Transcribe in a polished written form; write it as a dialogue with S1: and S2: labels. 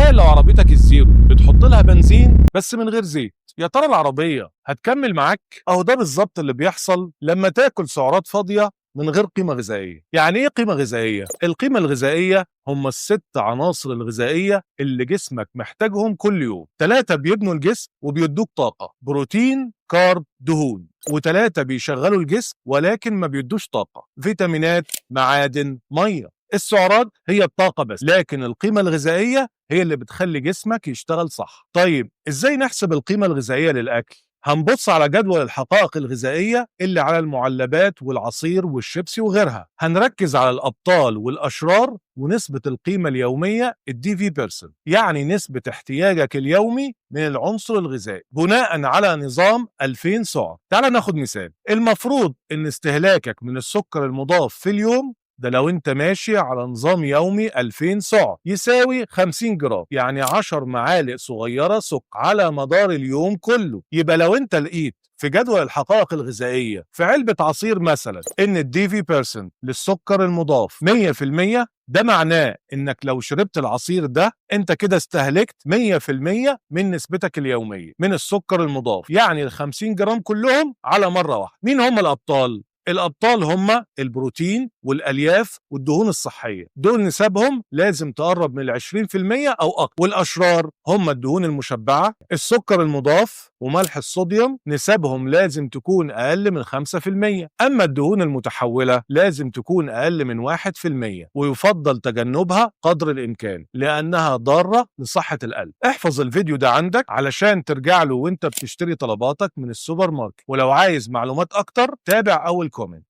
S1: تخيل لو عربيتك الزيرو بتحط لها بنزين بس من غير زيت، يا ترى العربية هتكمل معاك؟ أهو ده بالظبط اللي بيحصل لما تاكل سعرات فاضية من غير قيمة غذائية. يعني إيه قيمة غذائية؟ القيمة الغذائية هم الست عناصر الغذائية اللي جسمك محتاجهم كل يوم. 3 بيبنوا الجسم وبيدوك طاقة: بروتين، كارب، دهون. و3 بيشغلوا الجسم ولكن ما بيدوش طاقة: فيتامينات، معادن، مية. السعرات هي الطاقة بس، لكن القيمة الغذائية هي اللي بتخلي جسمك يشتغل صح. طيب إزاي نحسب القيمة الغذائية للأكل؟ هنبص على جدول الحقائق الغذائية اللي على المعلبات والعصير والشيبسي وغيرها. هنركز على الأبطال والأشرار ونسبة القيمة اليومية DV%، يعني نسبة احتياجك اليومي من العنصر الغذائي بناء على نظام 2000 سعر. تعال ناخد مثال. المفروض ان استهلاكك من السكر المضاف في اليوم ده لو انت ماشي على نظام يومي 2000 سعر يساوي 50 جرام، يعني 10 معالق صغيرة سكر على مدار اليوم كله. يبقى لو انت لقيت في جدول الحقائق الغذائية في علبة عصير مثلا ان الDV% للسكر المضاف 100%، ده معناه انك لو شربت العصير ده انت كده استهلكت 100% من نسبتك اليومية من السكر المضاف، يعني ال 50 جرام كلهم على مرة واحدة. مين هم الأبطال؟ الأبطال هم البروتين والألياف والدهون الصحية، دول نسبهم لازم تقرب من 20% أو أكتر. والأشرار هم الدهون المشبعة، السكر المضاف وملح الصوديوم، نسبهم لازم تكون أقل من 5%. أما الدهون المتحولة لازم تكون أقل من 1%، ويفضل تجنبها قدر الإمكان لأنها ضارة لصحة القلب. احفظ الفيديو ده عندك علشان ترجع له وانت بتشتري طلباتك من السوبر ماركت، ولو عايز معلومات أكتر تابع أول كومنت.